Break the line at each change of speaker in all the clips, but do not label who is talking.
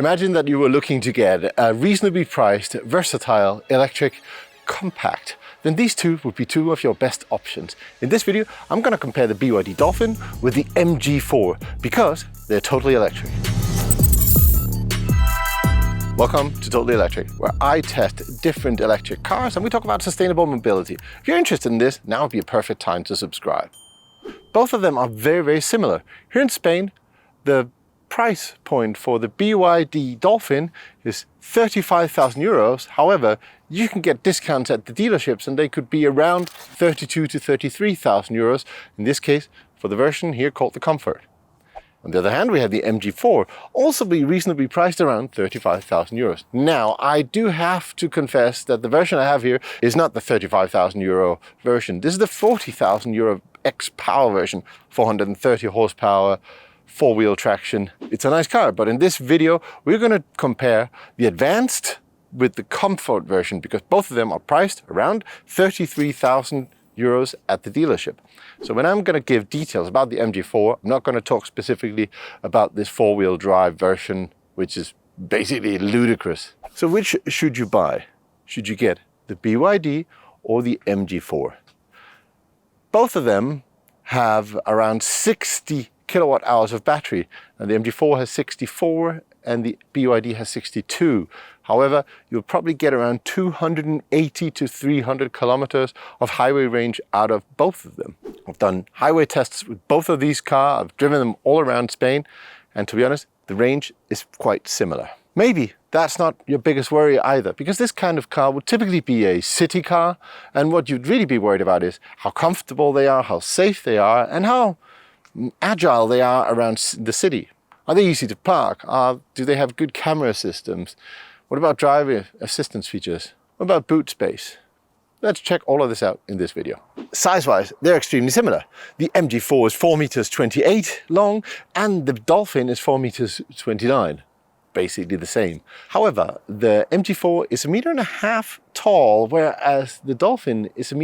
Imagine that you were looking to get a reasonably priced, versatile, electric, compact. Then these two would be two of your best options. In this video, I'm going to compare the BYD Dolphin with the MG4 because they're totally electric. Welcome to Totally Electric, where I test different electric cars and we talk about sustainable mobility. If you're interested in this, now would be a perfect time to subscribe. Both of them are very, very similar. Here in Spain, the price point for the BYD Dolphin is 35,000 euros. However, you can get discounts at the dealerships and they could be around 32 to 33,000 euros. In this case, for the version here called the Comfort. On the other hand, we have the MG4, also be reasonably priced around 35,000 euros. Now, I do have to confess that the version I have here is not the 35,000 euro version. This is the 40,000 euro X-Power version, 430 horsepower, four-wheel traction. It's a nice car, but in this video, we're going to compare the Advanced with the Comfort version because both of them are priced around 33,000 euros at the dealership. So when I'm going to give details about the MG4, I'm not going to talk specifically about this four-wheel drive version, which is basically ludicrous. So which should you buy? Should you get the BYD or the MG4? Both of them have around 60 kilowatt hours of battery, and the MG4 has 64 and the BYD has 62. However, you'll probably get around 280 to 300 kilometers of highway range out of both of them. I've done highway tests with both of these cars. I've driven them all around Spain, and to be honest, the range is quite similar. Maybe that's not your biggest worry either, because this kind of car would typically be a city car, and what you'd really be worried about is how comfortable they are, how safe they are, and how agile they are around the city. Are they easy to park? Do they have good camera systems? What about driver assistance features? What about boot space? Let's check all of this out in this video. Size-wise, they're extremely similar. The MG4 is 4 meters 28 long and the Dolphin is 4 meters 29. Basically the same. However, the MG4 is 1.5 meters tall, whereas the Dolphin is 1.57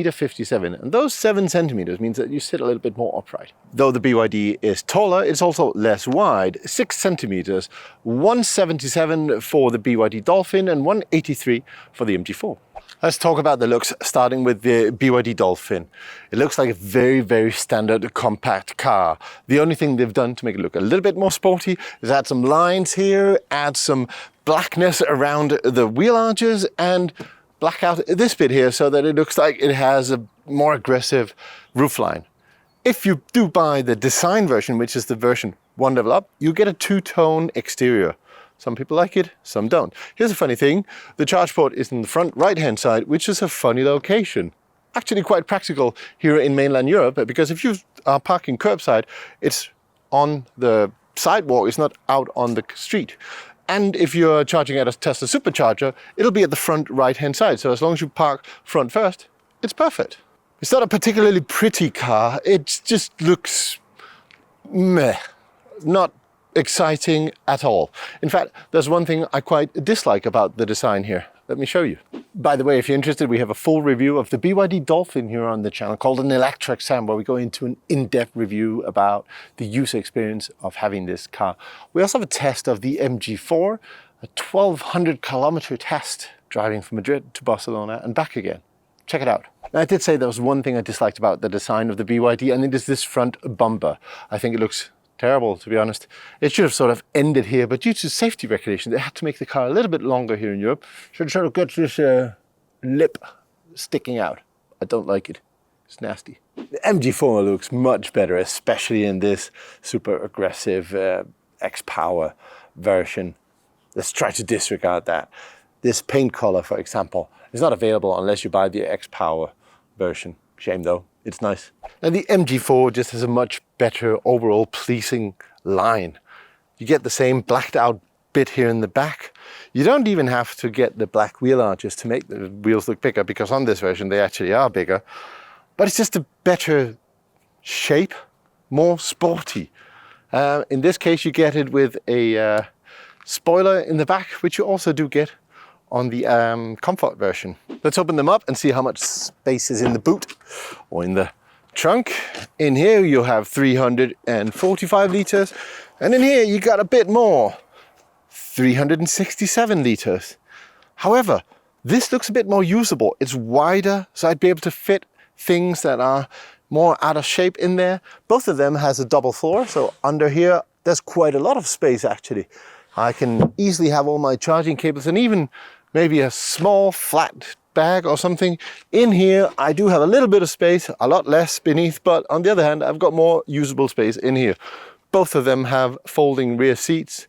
meters, and those 7 centimeters means that you sit a little bit more upright. Though the BYD is taller, it's also less wide, 6 centimeters, 177 for the BYD Dolphin and 183 for the MG4. Let's talk about the looks, starting with the BYD Dolphin. It looks like a very, very standard compact car. The only thing they've done to make it look a little bit more sporty is add some lines here, add some blackness around the wheel arches, and black out this bit here so that it looks like it has a more aggressive roofline. If you do buy the design version, which is the version one level up, you get a two-tone exterior. Some people like it, some don't. Here's a funny thing. The charge port is in the front right-hand side, which is a funny location. Actually quite practical here in mainland Europe, because if you are parking curbside, it's on the sidewalk, it's not out on the street. And if you're charging at a Tesla supercharger, it'll be at the front right-hand side. So as long as you park front first, it's perfect. It's not a particularly pretty car. It just looks meh, not exciting at all. In fact, there's one thing I quite dislike about the design here. Let me show you. By the way, if you're interested, we have a full review of the BYD Dolphin here on the channel called an Electric Sam, where we go into an in-depth review about the user experience of having this car. We also have a test of the MG4, a 1,200 kilometer test driving from Madrid to Barcelona and back again. Check it out. Now, I did say there was one thing I disliked about the design of the BYD, and it is this front bumper. I think it looks terrible, to be honest. It should have sort of ended here, but due to safety regulations, they had to make the car a little bit longer here in Europe. So it sort of got this lip sticking out. I don't like it. It's nasty. The MG4 looks much better, especially in this super aggressive X-Power version. Let's try to disregard that. This paint color, for example, is not available unless you buy the X-Power version. Shame though. It's nice. Now the MG4 just has a much better overall pleasing line. You get the same blacked out bit here in the back. You don't even have to get the black wheel arches to make the wheels look bigger, because on this version they actually are bigger. But it's just a better shape, more sporty. In this case you get it with a spoiler in the back, which you also do get on the Comfort version. Let's open them up and see how much space is in the boot or in the trunk. In here you have 345 liters, and in here you got a bit more, 367 liters. However, this looks a bit more usable. It's wider, so I'd be able to fit things that are more out of shape in there. Both of them has a double floor, so under here, there's quite a lot of space actually. I can easily have all my charging cables and even maybe a small flat bag or something. In here, I do have a little bit of space, a lot less beneath, but on the other hand, I've got more usable space in here. Both of them have folding rear seats.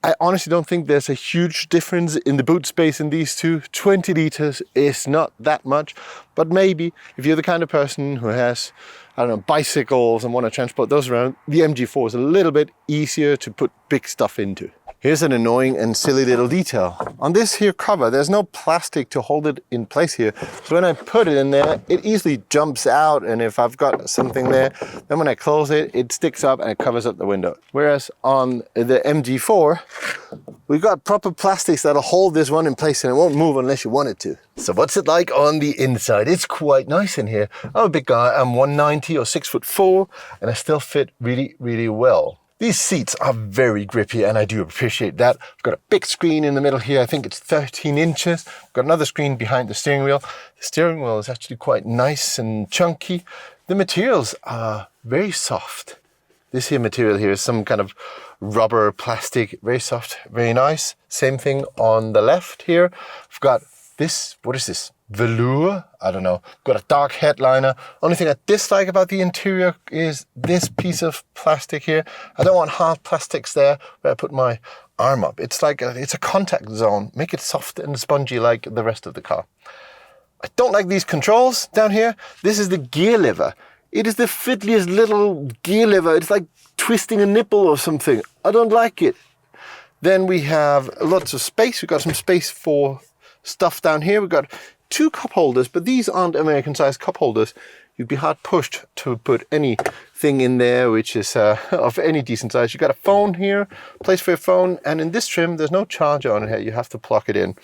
I honestly don't think there's a huge difference in the boot space in these two. 20 liters is not that much, but maybe if you're the kind of person who has, I don't know, bicycles and want to transport those around, the MG4 is a little bit easier to put big stuff into. Here's an annoying and silly little detail. On this here cover, there's no plastic to hold it in place here. So when I put it in there, it easily jumps out. And if I've got something there, then when I close it, it sticks up and it covers up the window. Whereas on the MG4, we've got proper plastics that'll hold this one in place and it won't move unless you want it to. So what's it like on the inside? It's quite nice in here. I'm a big guy, I'm 190 or 6'4", and I still fit really, really well. These seats are very grippy and I do appreciate that. I've got a big screen in the middle here. I think it's 13 inches. I've got another screen behind the steering wheel. The steering wheel is actually quite nice and chunky. The materials are very soft. This here material here is some kind of rubber plastic, very soft, very nice. Same thing on the left here. I've got this, what is this? Velour? I don't know. Got a dark headliner. Only thing I dislike about the interior is this piece of plastic here. I don't want hard plastics there where I put my arm up. It's like it's a contact zone. Make it soft and spongy like the rest of the car. I don't like these controls down here. This is the gear lever. It is the fiddliest little gear lever. It's like twisting a nipple or something. I don't like it. Then we have lots of space. We've got some space for stuff down here. We've got 2 cup holders, but these aren't American sized cup holders. You'd be hard pushed to put anything in there which is of any decent size. You've got a phone here, place for your phone, and in this trim there's no charger on it here. You have to plug it in.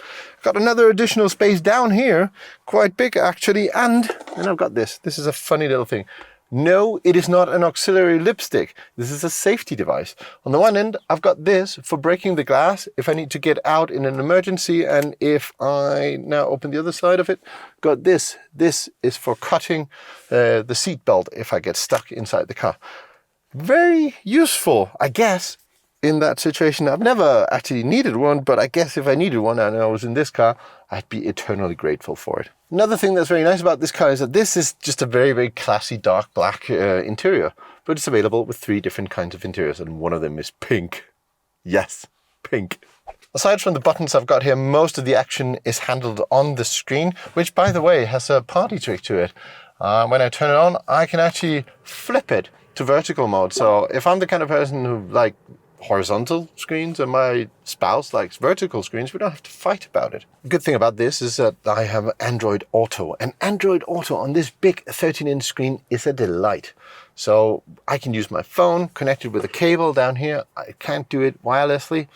Got another additional space down here, quite big actually, and I've got this. This is a funny little thing. No, it is not an auxiliary lipstick. This is a safety device. On the one end, I've got this for breaking the glass if I need to get out in an emergency. And if I now open the other side of it, got this. This is for cutting the seat belt if I get stuck inside the car. Very useful, I guess, in that situation. I've never actually needed one, but I guess if I needed one and I was in this car, I'd be eternally grateful for it. Another thing that's very nice about this car is that this is just a very, very classy dark black interior, but it's available with 3 different kinds of interiors, and one of them is pink. Yes, pink. Aside from the buttons I've got here, most of the action is handled on the screen, which, by the way, has a party trick to it. When I turn it on, I can actually flip it to vertical mode. So if I'm the kind of person who like horizontal screens and my spouse likes vertical screens, we don't have to fight about it. The good thing about this is that I have Android Auto, and Android Auto on this big 13-inch screen is a delight. So I can use my phone connected with a cable down here. I can't do it wirelessly.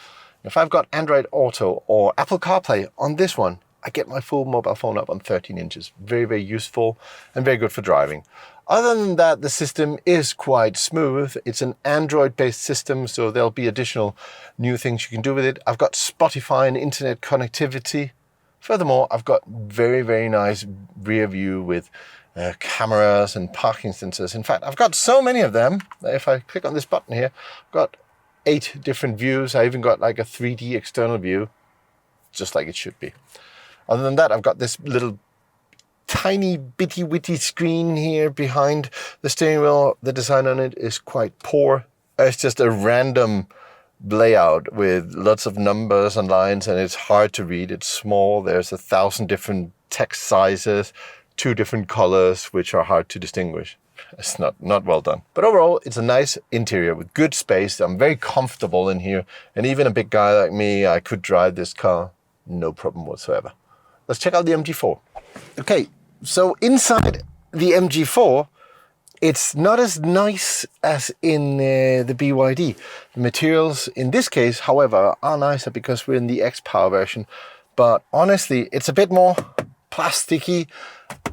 If I've got Android Auto or Apple CarPlay on this one, I get my full mobile phone up on 13 inches. Very, very useful and very good for driving. Other than that, the system is quite smooth. It's an Android-based system, so there'll be additional new things you can do with it. I've got Spotify and internet connectivity. Furthermore, I've got very, very nice rear view with cameras and parking sensors. In fact, I've got so many of them that if I click on this button here, I've got 8 different views. I even got like a 3D external view, just like it should be. Other than that, I've got this little tiny bitty witty screen here behind the steering wheel. The design on it is quite poor. It's just a random layout with lots of numbers and lines, and it's hard to read. It's small. There's 1,000 different text sizes, 2 different colors, which are hard to distinguish. It's not well done. But overall, it's a nice interior with good space. I'm very comfortable in here. And even a big guy like me, I could drive this car, no problem whatsoever. Let's check out the MG4. Okay, so inside the MG4, it's not as nice as in the BYD. The materials in this case, however, are nicer because we're in the X-Power version. But honestly, it's a bit more plasticky,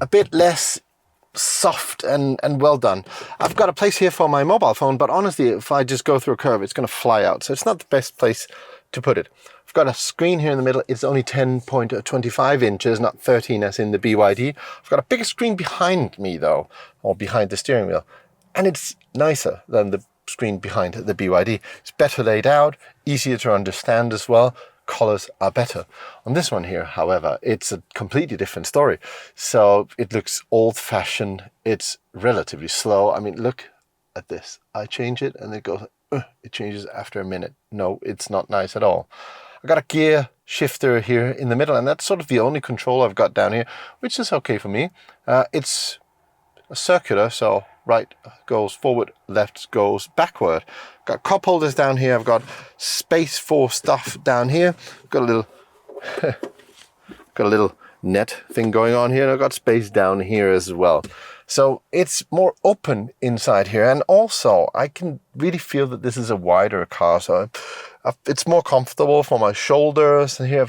a bit less soft and well done. I've got a place here for my mobile phone, but honestly, if I just go through a curve, it's going to fly out. So it's not the best place to put it. I've got a screen here in the middle. It's only 10.25 inches, not 13 as in the BYD. I've got a bigger screen behind me though, or behind the steering wheel. And it's nicer than the screen behind the BYD. It's better laid out, easier to understand as well. Colors are better. On this one here, however, it's a completely different story. So it looks old-fashioned. It's relatively slow. I mean, look at this. I change it and it goes, it changes after a minute. No, it's not nice at all. I got a gear shifter here in the middle, and that's sort of the only control I've got down here, which is okay for me. It's a circular, so right goes forward, left goes backward. Got cup holders down here. I've got space for stuff down here. Got a little got a little net thing going on here, and I've got space down here as well. So it's more open inside here, and also I can really feel that this is a wider car, so it's more comfortable for my shoulders. And here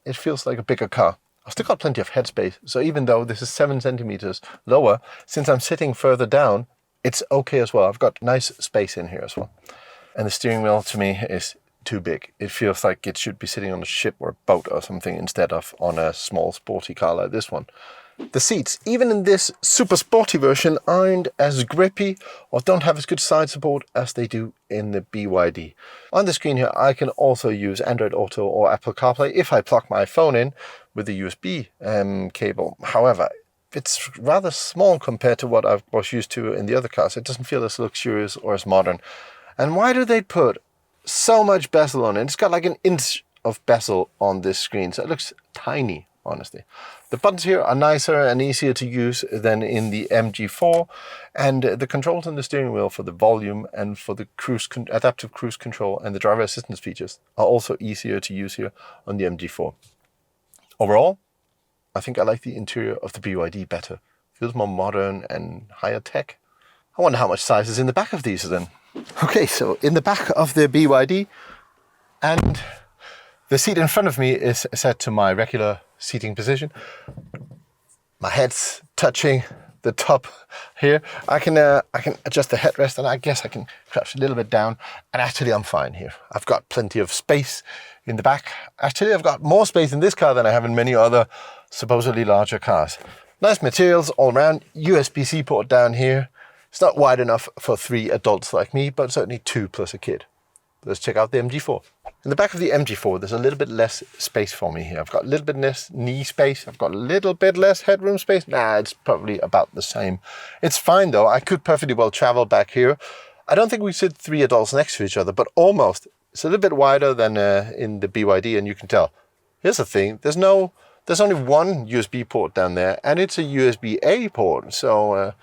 it feels like a bigger car. I've still got plenty of headspace, so even though this is 7 centimeters lower, since I'm sitting further down, it's okay as well. I've got nice space in here as well. And the steering wheel to me is too big. It feels like it should be sitting on a ship or a boat or something instead of on a small sporty car like this one. The seats, even in this super sporty version, aren't as grippy or don't have as good side support as they do in the BYD. On the screen here, I can also use Android Auto or Apple CarPlay if I plug my phone in with the USB cable. However, it's rather small compared to what I was used to in the other cars. It doesn't feel as luxurious or as modern. And why do they put so much bezel on it? It's got like an inch of bezel on this screen, so it looks tiny, honestly. The buttons here are nicer and easier to use than in the MG4, and the controls on the steering wheel for the volume and for the adaptive cruise control and the driver assistance features are also easier to use here on the MG4. Overall, I think I like the interior of the BYD better. Feels more modern and higher tech. I wonder how much size is in the back of these then. Okay, so in the back of the BYD, and the seat in front of me is set to my regular seating position. My head's touching the top here. I can adjust the headrest, and I guess I can crouch a little bit down, and actually I'm fine here. I've got plenty of space in the back. Actually, I've got more space in this car than I have in many other supposedly larger cars. Nice materials all around. USB-C port down here. It's not wide enough for 3 adults like me, but certainly 2 plus a kid. Let's check out the MG4. In the back of the MG4, there's a little bit less space for me here. I've got a little bit less knee space. I've got a little bit less headroom space. Nah, it's probably about the same. It's fine though. I could perfectly well travel back here. I don't think we sit 3 adults next to each other, but almost. It's a little bit wider than in the BYD, and you can tell. Here's the thing. There's only one USB port down there, and it's a USB-A port. So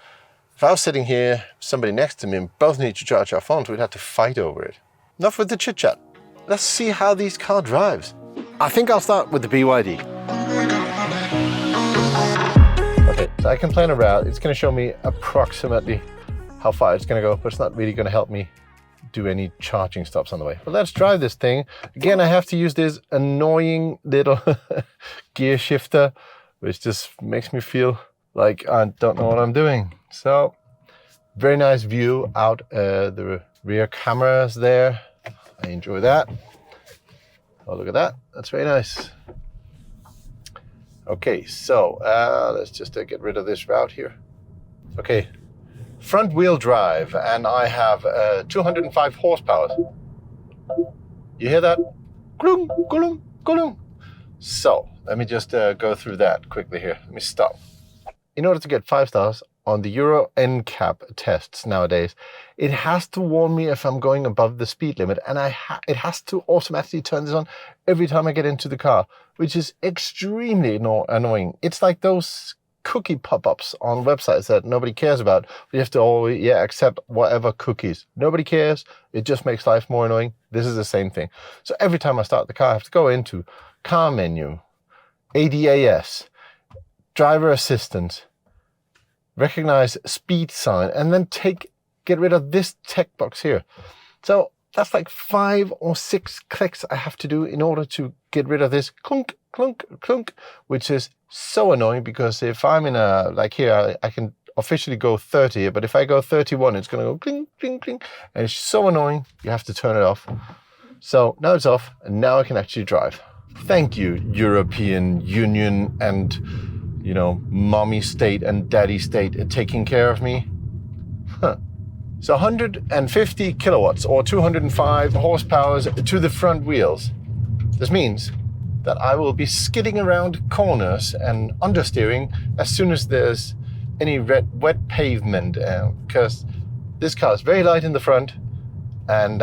if I was sitting here, somebody next to me, and both need to charge our phones, we'd have to fight over it. Enough with the chit-chat. Let's see how this car drives. I think I'll start with the BYD. Okay, so I can plan a route. It's going to show me approximately how far it's going to go, but it's not really going to help me do any charging stops on the way. But let's drive this thing. Again, I have to use this annoying little gear shifter, which just makes me feel like I don't know what I'm doing. So, very nice view out the rear cameras there. I enjoy that. Oh, look at that. That's very nice. Okay, so let's just get rid of this route here. Okay, front wheel drive, and I have 205 horsepower. You hear that? Gloom, gloom, gloom. So let me just go through that quickly here. Let me stop. In order to get 5 stars on the Euro NCAP tests nowadays, it has to warn me if I'm going above the speed limit, and it has to automatically turn this on every time I get into the car, which is extremely annoying. It's like those cookie pop-ups on websites that nobody cares about. You have to always accept whatever cookies. Nobody cares. It just makes life more annoying. This is the same thing. So every time I start the car, I have to go into car menu, ADAS, driver assistance, recognize speed sign, and then get rid of this check box here. So that's like 5 or 6 clicks I have to do in order to get rid of this clunk, clunk, clunk, which is so annoying, because if I'm in a, like here, I can officially go 30, but if I go 31, it's going to go clink, clink, clink, and it's so annoying, you have to turn it off. So now it's off, and now I can actually drive. Thank you, European Union and, mommy state and daddy state taking care of me. So 150 kilowatts or 205 horsepower to the front wheels. This means that I will be skidding around corners and understeering as soon as there's any wet pavement, because this car is very light in the front, and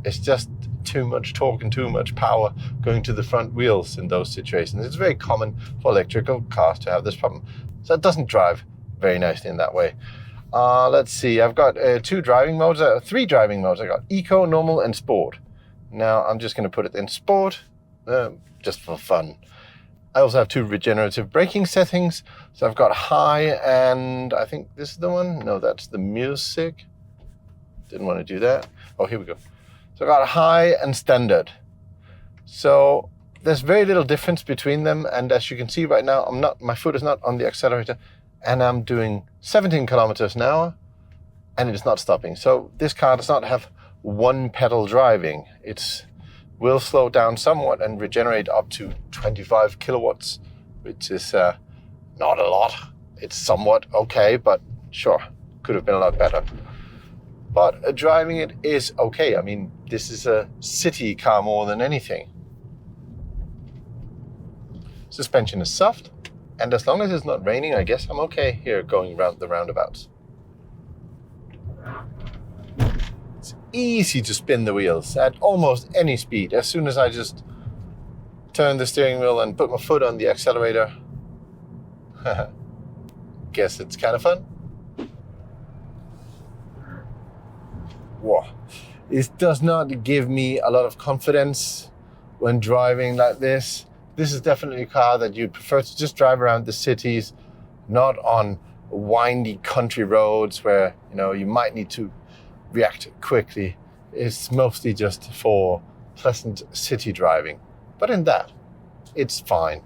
it's just too much torque and too much power going to the front wheels in those situations. It's very common for electrical cars to have this problem. So it doesn't drive very nicely in that way. Let's see, I've got three driving modes. I got Eco, Normal, and Sport. Now I'm just going to put it in Sport, just for fun. I also have 2 regenerative braking settings. So I've got High, and I think this is the one. No, that's the music. Didn't want to do that. Oh, here we go. So I got High and Standard. So there's very little difference between them. And as you can see right now, my foot is not on the accelerator, and I'm doing 17 kilometers an hour, and it is not stopping. So this car does not have one pedal driving. It will slow down somewhat and regenerate up to 25 kilowatts, which is not a lot. It's somewhat okay, but sure, could have been a lot better. But driving it is okay. I mean, this is a city car more than anything. Suspension is soft, and as long as it's not raining, I guess I'm okay here going around the roundabouts. It's easy to spin the wheels at almost any speed. As soon as I just turn the steering wheel and put my foot on the accelerator, guess it's kind of fun. Whoa. It does not give me a lot of confidence when driving like this. This is definitely a car that you'd prefer to just drive around the cities, not on windy country roads where, you might need to react quickly. It's mostly just for pleasant city driving. But in that, it's fine.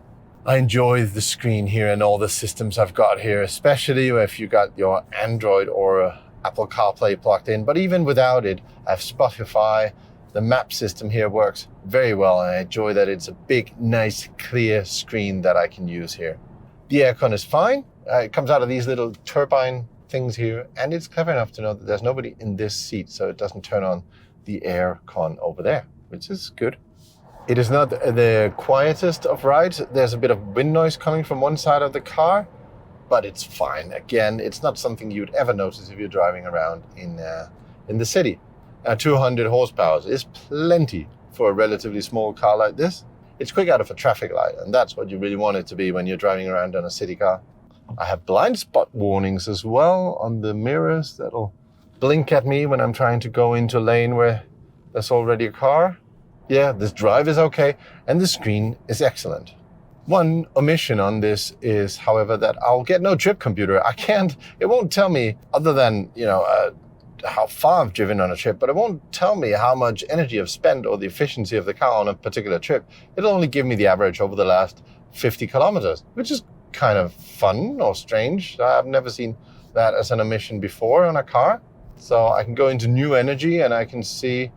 I enjoy the screen here and all the systems I've got here, especially if you got your Android or Apple CarPlay plugged in. But even without it, I have Spotify. The map system here works very well, and I enjoy that it's a big, nice, clear screen that I can use here. The aircon is fine. It comes out of these little turbine things here, and it's clever enough to know that there's nobody in this seat, so it doesn't turn on the aircon over there, which is good. It is not the quietest of rides. There's a bit of wind noise coming from one side of the car, but it's fine. Again, it's not something you'd ever notice if you're driving around in the city. 200 horsepower is plenty for a relatively small car like this. It's quick out of a traffic light, and that's what you really want it to be when you're driving around on a city car. I have blind spot warnings as well on the mirrors that'll blink at me when I'm trying to go into a lane where there's already a car. Yeah, this drive is okay, and the screen is excellent. One omission on this is, however, that I'll get no trip computer. It won't tell me, other than, how far I've driven on a trip, but it won't tell me how much energy I've spent or the efficiency of the car on a particular trip. It'll only give me the average over the last 50 kilometers, which is kind of fun or strange. I've never seen that as an omission before on a car. So I can go into new energy and I can see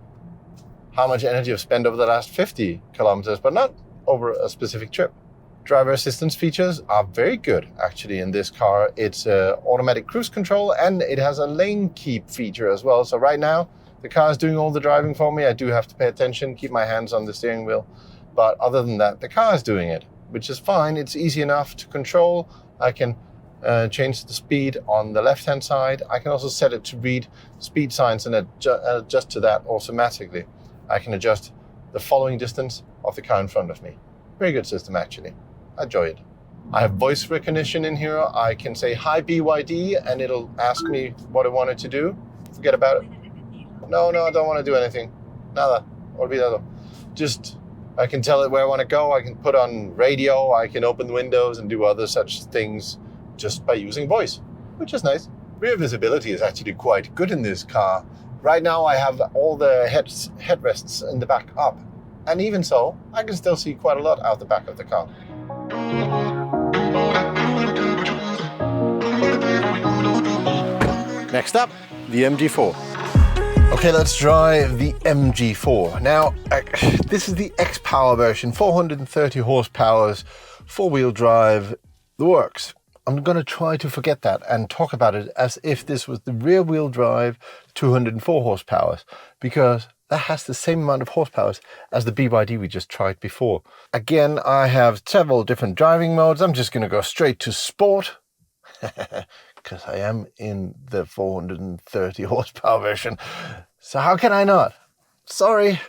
how much energy I've spent over the last 50 kilometers, but not over a specific trip. Driver assistance features are very good, actually, in this car. It's automatic cruise control, and it has a lane keep feature as well. So right now, the car is doing all the driving for me. I do have to pay attention, keep my hands on the steering wheel. But other than that, the car is doing it, which is fine. It's easy enough to control. I can change the speed on the left-hand side. I can also set it to read speed signs and adjust to that automatically. I can adjust the following distance of the car in front of me. Very good system, actually. I enjoy it. I have voice recognition in here. I can say, "Hi, BYD," and it'll ask me what I want it to do. Forget about it. No, I don't want to do anything. Nada. Olvídalo. Just, I can tell it where I want to go. I can put on radio. I can open the windows and do other such things just by using voice, which is nice. Rear visibility is actually quite good in this car. Right now, I have all the headrests in the back up. And even so, I can still see quite a lot out the back of the car. Next up, the MG4. Okay, let's drive the MG4. Now, this is the X-Power version, 430 horsepower, four-wheel drive, the works. I'm going to try to forget that and talk about it as if this was the rear-wheel drive 204 horsepower, because that has the same amount of horsepower as the BYD we just tried before. Again, I have several different driving modes. I'm just going to go straight to Sport, because I am in the 430 horsepower version. So how can I not? Sorry.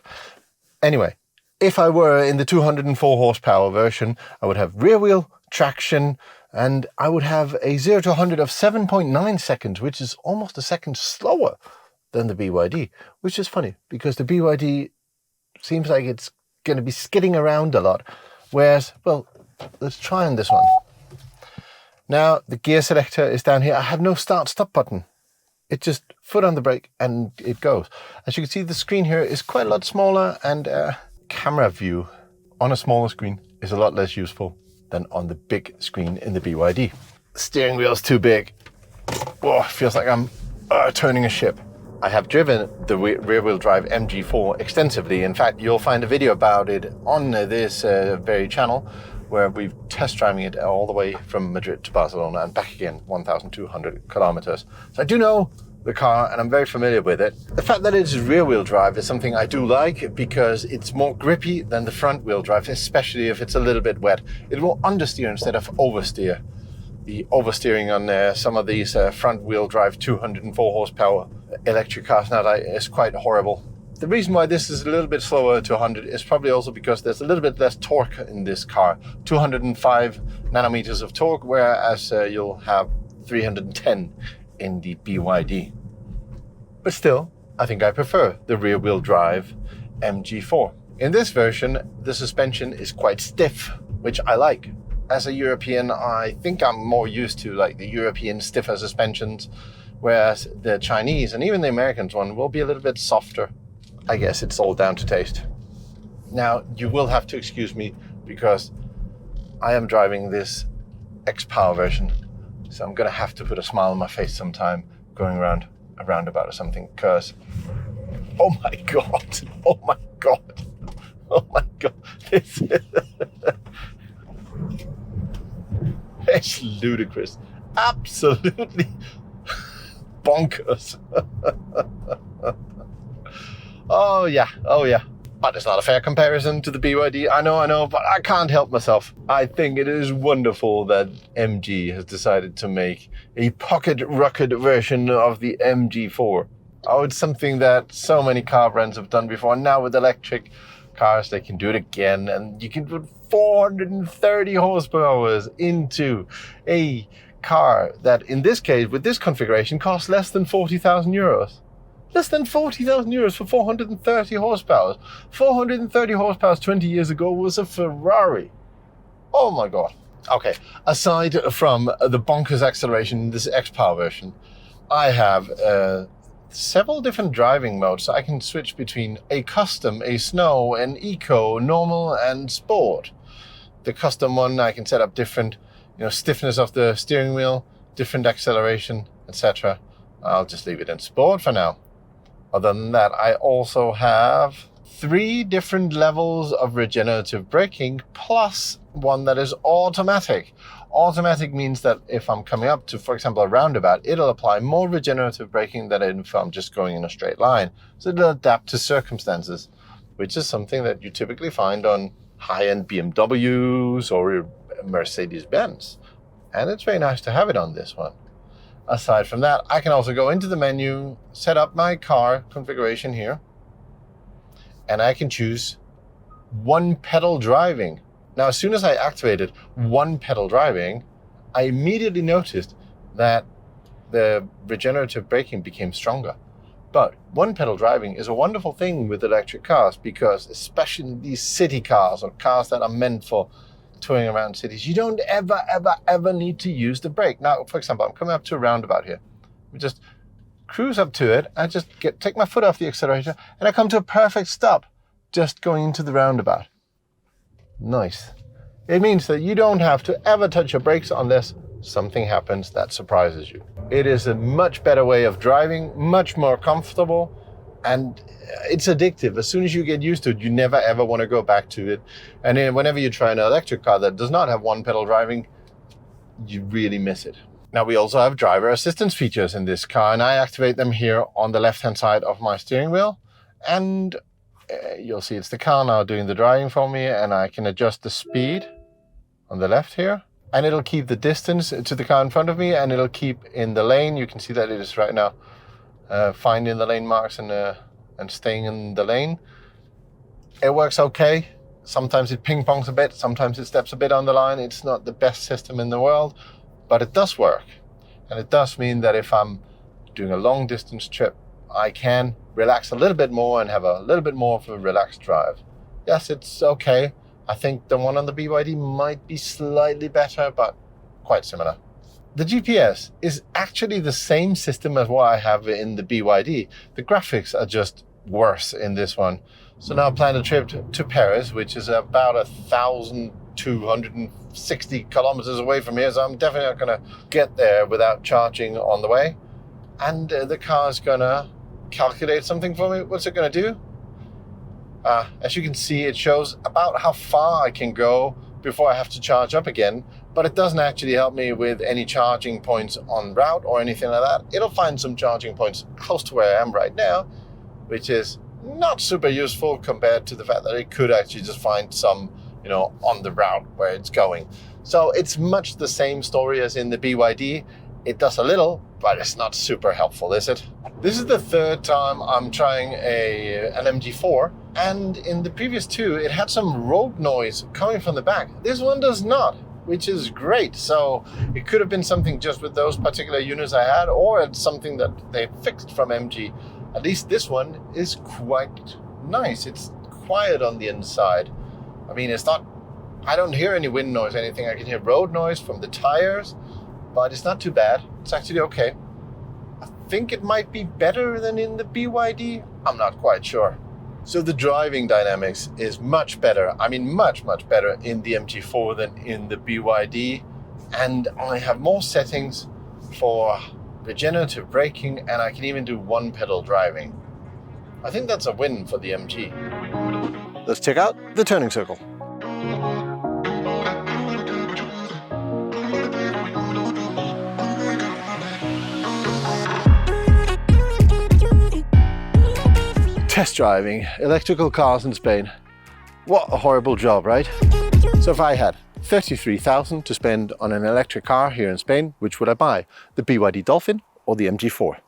Anyway, if I were in the 204 horsepower version, I would have rear wheel, traction, and I would have a 0 to 100 of 7.9 seconds, which is almost a second slower than the BYD, which is funny because the BYD seems like it's going to be skidding around a lot. Whereas, well, let's try on this one. Now, the gear selector is down here. I have no start-stop button. It's just foot on the brake and it goes. As you can see, the screen here is quite a lot smaller, and camera view on a smaller screen is a lot less useful than on the big screen in the BYD. Steering wheel's too big. Oh, feels like I'm turning a ship. I have driven the rear-wheel drive MG4 extensively. In fact, you'll find a video about it on this very channel, where we've test driving it all the way from Madrid to Barcelona and back again, 1,200 kilometers. So I do know the car and I'm very familiar with it. The fact that it's rear-wheel drive is something I do like because it's more grippy than the front-wheel drive, especially if it's a little bit wet. It will understeer instead of oversteer. The oversteering on some of these front-wheel drive 204 horsepower electric cars now is quite horrible. The reason why this is a little bit slower to 100 is probably also because there's a little bit less torque in this car. 205 nanometers of torque, whereas you'll have 310 in the BYD. But still, I think I prefer the rear-wheel drive MG4. In this version, the suspension is quite stiff, which I like. As a European, I think I'm more used to like the European stiffer suspensions, whereas the Chinese and even the Americans one will be a little bit softer. I guess it's all down to taste. Now, you will have to excuse me because I am driving this X-Power version. So I'm going to have to put a smile on my face sometime going around a roundabout or something, because, oh my God, oh my God, oh my God, this is it's ludicrous, absolutely bonkers. Oh yeah. But it's not a fair comparison to the BYD. I know, but I can't help myself. I think it is wonderful that MG has decided to make a pocket-rocket version of the MG4. Oh, it's something that so many car brands have done before. Now with electric cars, they can do it again, and you can put 430 horsepower into a car that, in this case, with this configuration, costs less than 40,000 euros. Less than 40,000 euros for 430 horsepower. 430 horsepower 20 years ago was a Ferrari. Oh my God. Okay, aside from the bonkers acceleration in this X-Power version, I have several different driving modes. So I can switch between a custom, a snow, an eco, normal, and sport. The custom one, I can set up different, stiffness of the steering wheel, different acceleration, etc. I'll just leave it in sport for now. Other than that, I also have 3 different levels of regenerative braking, plus one that is automatic. Automatic means that if I'm coming up to, for example, a roundabout, it'll apply more regenerative braking than if I'm just going in a straight line. So it'll adapt to circumstances, which is something that you typically find on high-end BMWs or Mercedes-Benz. And it's very nice to have it on this one. Aside from that, I can also go into the menu, set up my car configuration here, and I can choose one pedal driving. Now, as soon as I activated one pedal driving, I immediately noticed that the regenerative braking became stronger. But one pedal driving is a wonderful thing with electric cars, because especially these city cars or cars that are meant for touring around cities, you don't ever need to use the brake. Now, for example, I'm coming up to a roundabout here. We just cruise up to it. I just take my foot off the accelerator and I come to a perfect stop just going into the roundabout. Nice. It means that you don't have to ever touch your brakes unless something happens that surprises you. It is a much better way of driving, much more comfortable, And it's addictive. As soon as you get used to it, you never ever want to go back to it. And then whenever you try an electric car that does not have one pedal driving, you really miss it. Now we also have driver assistance features in this car, and I activate them here on the left-hand side of my steering wheel. And you'll see it's the car now doing the driving for me, and I can adjust the speed on the left here. And it'll keep the distance to the car in front of me, and it'll keep in the lane. You can see that it is right now finding the lane marks and staying in the lane. It works okay. Sometimes it ping pongs a bit, sometimes it steps a bit on the line. It's not the best system in the world, but it does work. And it does mean that if I'm doing a long distance trip, I can relax a little bit more and have a little bit more of a relaxed drive. Yes, it's okay. I think the one on the BYD might be slightly better, but quite similar. The GPS is actually the same system as what I have in the BYD. The graphics are just worse in this one. So now I plan a trip to Paris, which is about 1,260 kilometers away from here. So I'm definitely not going to get there without charging on the way. And the car is going to calculate something for me. What's it going to do? As you can see, it shows about how far I can go before I have to charge up again. But it doesn't actually help me with any charging points on route or anything like that. It'll find some charging points close to where I am right now, which is not super useful compared to the fact that it could actually just find some, on the route where it's going. So it's much the same story as in the BYD. It does a little, but it's not super helpful, is it? This is the third time I'm trying an MG4, and in the previous two, it had some road noise coming from the back. This one does not, which is great. So it could have been something just with those particular units I had, or it's something that they fixed from MG. At least this one is quite nice. It's quiet on the inside. I mean, I don't hear any wind noise or anything. I can hear road noise from the tires, but it's not too bad. It's actually okay. I think it might be better than in the BYD. I'm not quite sure. So the driving dynamics is much better. I mean, much, much better in the MG4 than in the BYD. And I have more settings for regenerative braking, and I can even do one pedal driving. I think that's a win for the MG. Let's check out the turning circle. Test driving electrical cars in Spain. What a horrible job, right? So if I had 33,000 to spend on an electric car here in Spain, which would I buy? The BYD Dolphin or the MG4?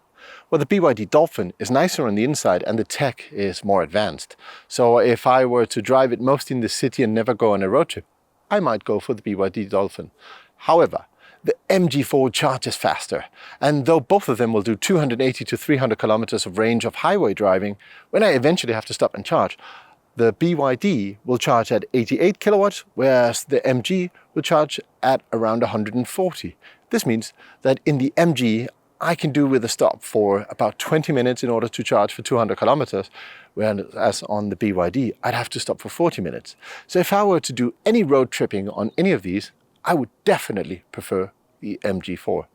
Well, the BYD Dolphin is nicer on the inside and the tech is more advanced. So if I were to drive it mostly in the city and never go on a road trip, I might go for the BYD Dolphin. However, the MG4 charges faster, and though both of them will do 280 to 300 kilometers of range of highway driving, when I eventually have to stop and charge, the BYD will charge at 88 kilowatts, whereas the MG will charge at around 140. This means that in the MG, I can do with a stop for about 20 minutes in order to charge for 200 kilometers, whereas on the BYD, I'd have to stop for 40 minutes. So if I were to do any road tripping on any of these, I would definitely prefer the MG4.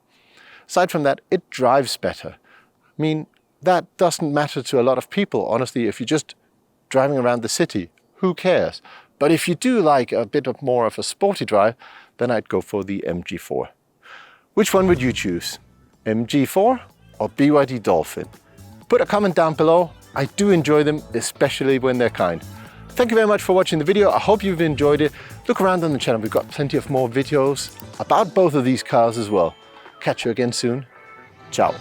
Aside from that, it drives better. I mean, that doesn't matter to a lot of people. Honestly, if you're just driving around the city, who cares? But if you do like a bit more of a sporty drive, then I'd go for the MG4. Which one would you choose? MG4 or BYD Dolphin? Put a comment down below. I do enjoy them, especially when they're kind. Thank you very much for watching the video. I hope you've enjoyed it. Look around on the channel. We've got plenty of more videos about both of these cars as well. Catch you again soon. Ciao.